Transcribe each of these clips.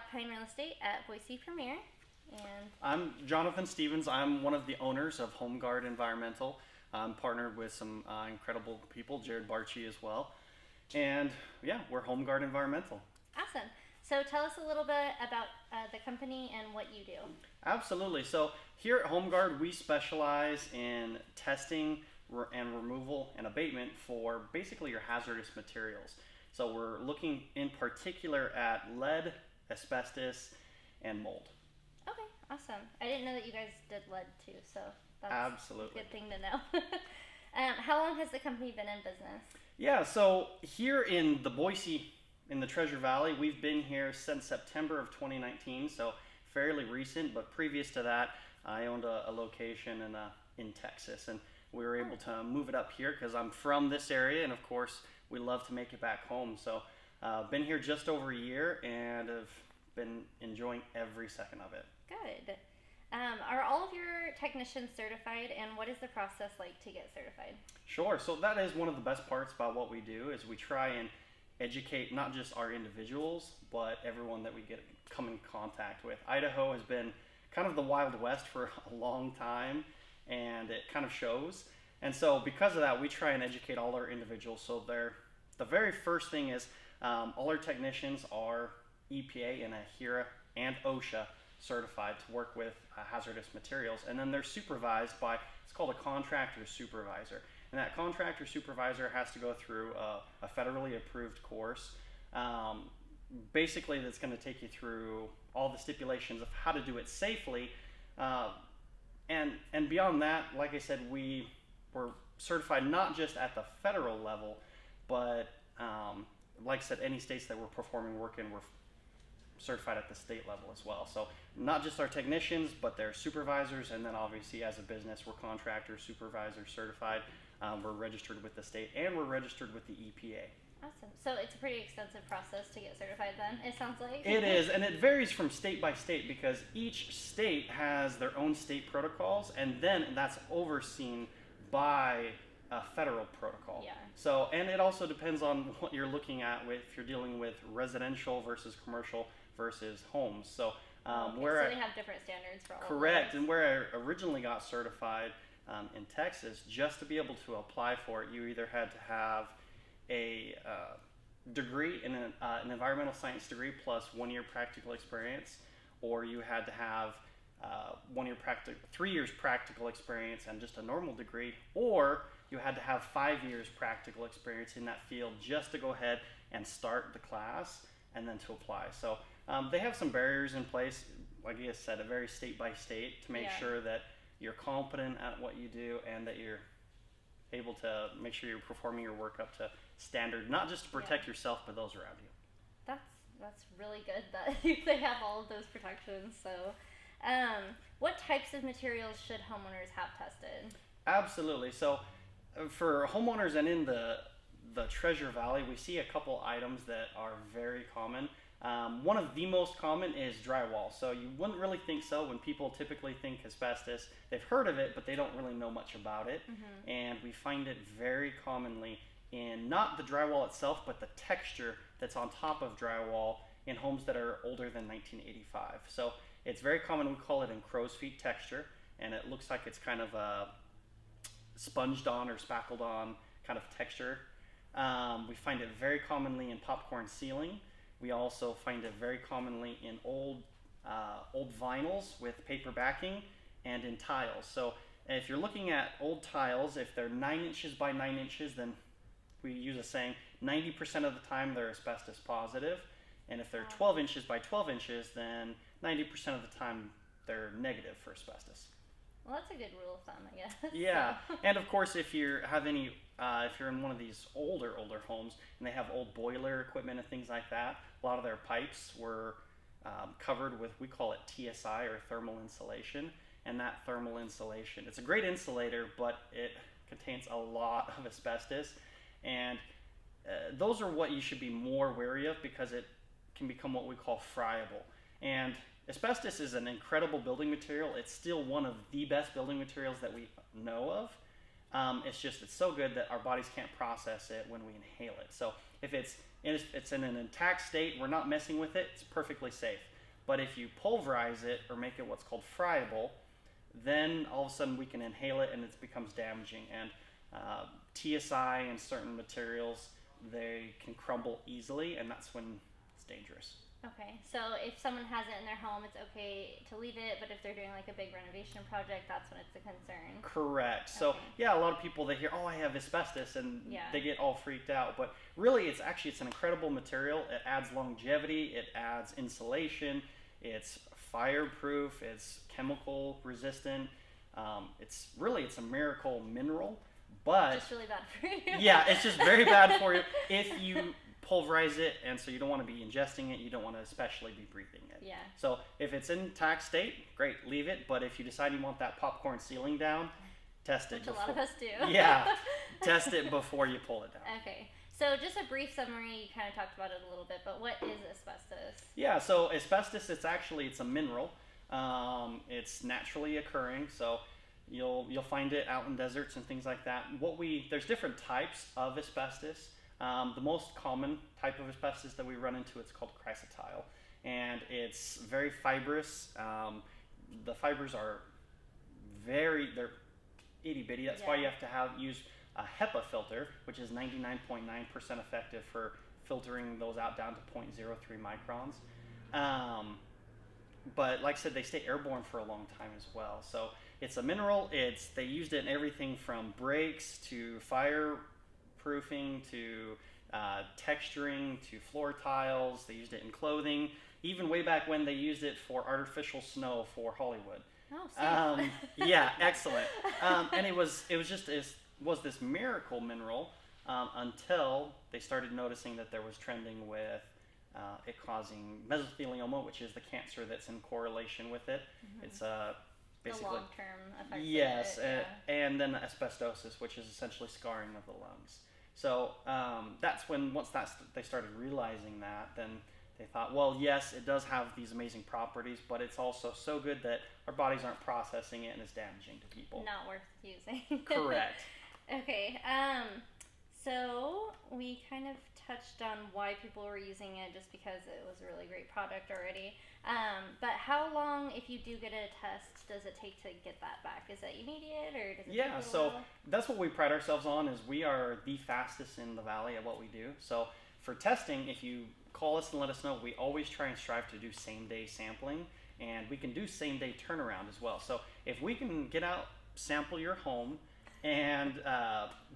Black Pine Real Estate at Boise Premier. And I'm Jonathan Stevens. I'm one of the owners of Homeguard Environmental. I'm partnered with some incredible people, Jared Barchi as well. And yeah, we're Homeguard Environmental. awesome. So tell us a little bit about the company and what you do. Absolutely. So here at Homeguard, we specialize in testing and removal and abatement for basically your hazardous materials. So we're looking in particular at lead, asbestos, and mold. Okay, awesome. I didn't know that you guys did lead too, so that's Absolutely. a good thing to know. How long has the company been in business? Yeah, so here in the Boise, in the Treasure Valley, we've been here since September of 2019, so fairly recent. But previous to that, I owned a location in Texas, and we were able to move it up here because I'm from this area, and of course, we love to make it back home. So, been here just over a year, and have been enjoying every second of it. Good. Are all of your technicians certified, and what is the process like to get certified? Sure. So that is one of the best parts about what we do is we try and educate not just our individuals, but everyone that we come in contact with. Idaho has been kind of the Wild West for a long time, and it kind of shows. And so because of that, we try and educate all our individuals. So the very first thing is all our technicians are EPA and AHIRA and OSHA certified to work with hazardous materials. And then they're supervised by, it's called a contractor supervisor. And that contractor supervisor has to go through a federally approved course. Basically, that's going to take you through all the stipulations of how to do it safely. And beyond that, like I said, we were certified not just at the federal level, but like I said, any states that we're performing work in, we're certified at the state level as well. So not just our technicians, but their supervisors, and then obviously as a business, we're contractor supervisor certified. We're registered with the state, and we're registered with the EPA. Awesome. So it's a pretty extensive process to get certified then, it sounds like. It is, and it varies from state by state because each state has their own state protocols, and then that's overseen by a federal protocol. Yeah. So, and it also depends on what you're looking at if you're dealing with residential versus commercial versus homes. So, So they have different standards for all correct, of and where I originally got certified in Texas, just to be able to apply for it, you either had to have a degree in an environmental science degree plus 1 year practical experience, or you had to have 3 years practical experience and just a normal degree, or you had to have 5 years practical experience in that field just to go ahead and start the class and then to apply. So they have some barriers in place, like I said, it varies state by state to make sure that you're competent at what you do and that you're able to make sure you're performing your work up to standard, not just to protect yourself, but those around you. That's really good that they have all of those protections. So, what types of materials should homeowners have tested? Absolutely. So, for homeowners and in the Treasure Valley, we see a couple items that are very common. One of the most common is drywall. So you wouldn't really think so when people typically think asbestos. They've heard of it, but they don't really know much about it. Mm-hmm. And we find it very commonly in not the drywall itself, but the texture that's on top of drywall in homes that are older than 1985. So it's very common. We call it in crow's feet texture, and it looks like it's kind of a sponged on or spackled on kind of texture. We find it very commonly in popcorn ceiling. We also find it very commonly in old vinyls with paper backing and in tiles. So if you're looking at old tiles, if they're 9 inches by 9 inches, then we use a saying 90% of the time they're asbestos positive. And if they're 12 inches by 12 inches, then 90% of the time they're negative for asbestos. Well, that's a good rule of thumb, I guess. Yeah, and of course, if you're in one of these older homes and they have old boiler equipment and things like that, a lot of their pipes were covered with, we call it TSI or thermal insulation, and that thermal insulation, it's a great insulator, but it contains a lot of asbestos, and those are what you should be more wary of because it can become what we call friable. And asbestos is an incredible building material. It's still one of the best building materials that we know of. It's so good that our bodies can't process it when we inhale it. So if it's in an intact state, we're not messing with it, it's perfectly safe. But if you pulverize it or make it what's called friable, then all of a sudden we can inhale it and it becomes damaging. And TSI and certain materials, they can crumble easily, and that's when it's dangerous. Okay, so if someone has it in their home, it's okay to leave it, but if they're doing like a big renovation project, that's when it's a concern. Correct. So Okay. yeah, a lot of people, they hear, oh, I have asbestos, and Yeah. they get all freaked out. But really, it's an incredible material. It adds longevity. It adds insulation. It's fireproof. It's chemical resistant. It's a miracle mineral. But Just really bad for you. yeah, it's just very bad for you if you pulverize it, and so you don't want to be ingesting it. You don't want to especially be breathing it. Yeah. So if it's in intact state, great, leave it. But if you decide you want that popcorn sealing down, test it. Which a lot of us do. Yeah, test it before you pull it down. Okay. So just a brief summary, you kind of talked about it a little bit, but what is asbestos? Yeah, so asbestos, it's a mineral. It's naturally occurring, so you'll find it out in deserts and things like that. There's different types of asbestos. The most common type of asbestos that we run into, it's called chrysotile, and it's very fibrous. The fibers are they're itty bitty. That's why you have to use a HEPA filter, which is 99.9% effective for filtering those out down to 0.03 microns. But like I said, they stay airborne for a long time as well. So it's a mineral. They used it in everything from brakes to fireproofing to texturing to floor tiles. They used it in clothing. Even way back when, they used it for artificial snow for Hollywood. Oh, safe. Yeah, excellent. And it was this miracle mineral until they started noticing that there was trending with it causing mesothelioma, which is the cancer that's in correlation with it. Mm-hmm. It's basically the long-term effects. yes, of it, and then asbestosis, which is essentially scarring of the lungs. So that's when they started realizing that, then they thought, well, yes, it does have these amazing properties, but it's also so good that our bodies aren't processing it and it's damaging to people. Not worth using. Correct. Okay. So we kind of touched on why people were using it, just because it was a really great product already. But how long, if you do get a test, does it take to get that back? Is that immediate, or does it take a little so while? that's what we pride ourselves on, is we are the fastest in the valley at what we do. So for testing, if you call us and let us know, we always try and strive to do same day sampling, and we can do same day turnaround as well. So if we can get out, sample your home, and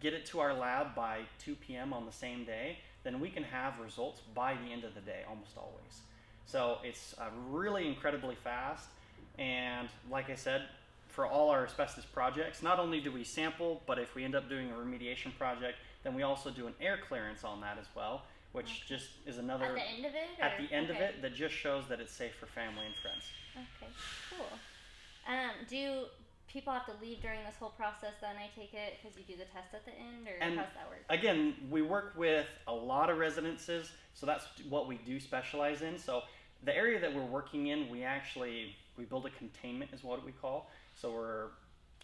get it to our lab by 2 p.m. on the same day, then we can have results by the end of the day, almost always. So it's really incredibly fast. And like I said, for all our asbestos projects, not only do we sample, but if we end up doing a remediation project, then we also do an air clearance on that as well, which just is another... At the end of it? At the end of it, that just shows that it's safe for family and friends. Okay, cool. Do people have to leave during this whole process then, I take it, because you do the test at the end, or And how's that work? again, we work with a lot of residences, so that's what we do specialize in. So the area that we're working in, we build a containment, is what we call. So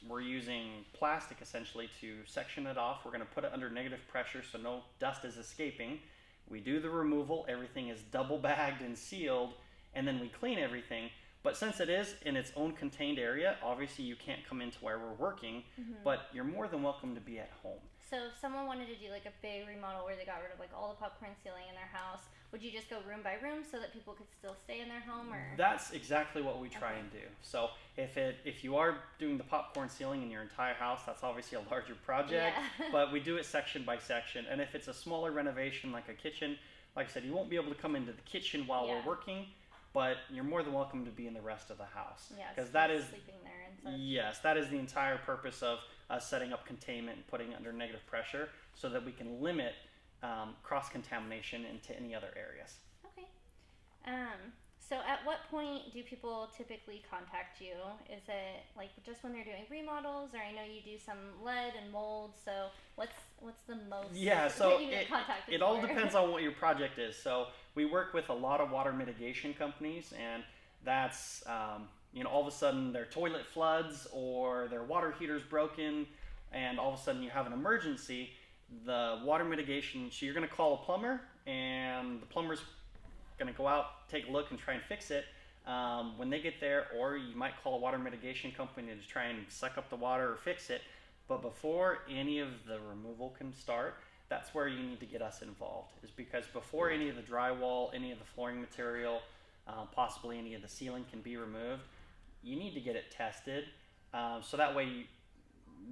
we're using plastic essentially to section it off. We're going to put it under negative pressure so no dust is escaping. We do the removal, everything is double bagged and sealed, and then we clean everything. But since it is in its own contained area, obviously you can't come into where we're working, but you're more than welcome to be at home. So if someone wanted to do like a big remodel where they got rid of like all the popcorn ceiling in their house, would you just go room by room so that people could still stay in their home, or? That's exactly what we try and do. So if you are doing the popcorn ceiling in your entire house, that's obviously a larger project, but we do it section by section. And if it's a smaller renovation like a kitchen, like I said, you won't be able to come into the kitchen while we're working, but you're more than welcome to be in the rest of the house. Yeah, because that is sleeping there and such. Yes, that is the entire purpose of us setting up containment and putting it under negative pressure, so that we can limit cross-contamination into any other areas. Okay. So at what point do people typically contact you? Is it like just when they're doing remodels, or I know you do some lead and mold, so what's the most So that you get contacted it all depends on what your project is. So we work with a lot of water mitigation companies, and that's all of a sudden their toilet floods, or their water heater's broken, and all of a sudden you have an emergency, the water mitigation, so you're going to call a plumber, and the plumber's going to go out, take a look, and try and fix it. When they get there, or you might call a water mitigation company to try and suck up the water or fix it. But before any of the removal can start, that's where you need to get us involved, is because before any of the drywall, any of the flooring material, possibly any of the ceiling can be removed, you need to get it tested, so that way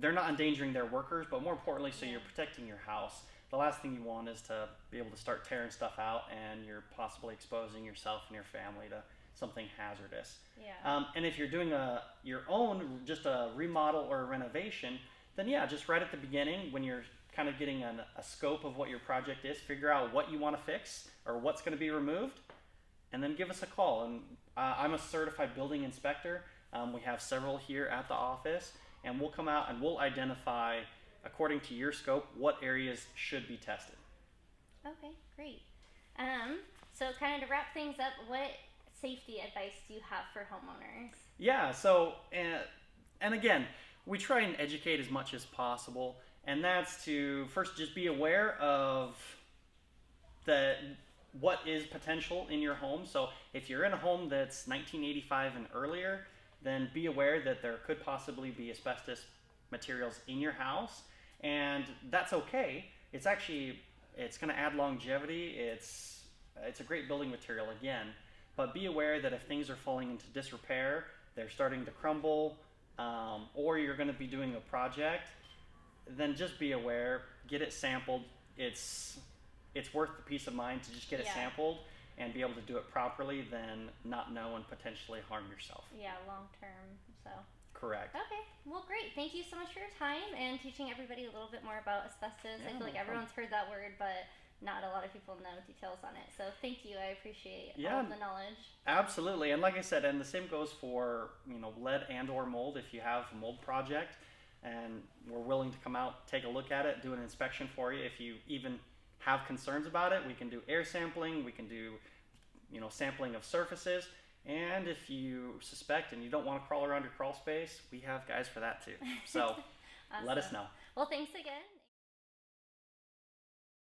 they're not endangering their workers, but more importantly, so you're protecting your house. The last thing you want is to be able to start tearing stuff out, and you're possibly exposing yourself and your family to something hazardous. Yeah. And if you're doing your own, just a remodel or a renovation, then yeah, just right at the beginning, when you're kind of getting a scope of what your project is, figure out what you want to fix or what's going to be removed, and then give us a call. And I'm a certified building inspector. We have several here at the office, and we'll come out and we'll identify, according to your scope, what areas should be tested. Okay, great. So kind of to wrap things up, what safety advice do you have for homeowners? Yeah, so, and again, we try and educate as much as possible, and that's to first just be aware of what is potential in your home. So if you're in a home that's 1985 and earlier, then be aware that there could possibly be asbestos materials in your house, and that's okay. It's going to add longevity. It's a great building material again, but be aware that if things are falling into disrepair, they're starting to crumble, or you're going to be doing a project, then just be aware, get it sampled. It's worth the peace of mind to just get it sampled and be able to do it properly than not know and potentially harm yourself. Yeah, long term, so. Correct. Okay, well great. Thank you so much for your time and teaching everybody a little bit more about asbestos. I feel like everyone's heard that word, but not a lot of people know details on it. So thank you. I appreciate all of the knowledge. Absolutely. And like I said, and the same goes for, lead and or mold. If you have a mold project and we're willing to come out, take a look at it, do an inspection for you. If you even have concerns about it, we can do air sampling, we can do, sampling of surfaces. And if you suspect and you don't want to crawl around your crawl space, we have guys for that too. So Awesome. Let us know. Well, thanks again.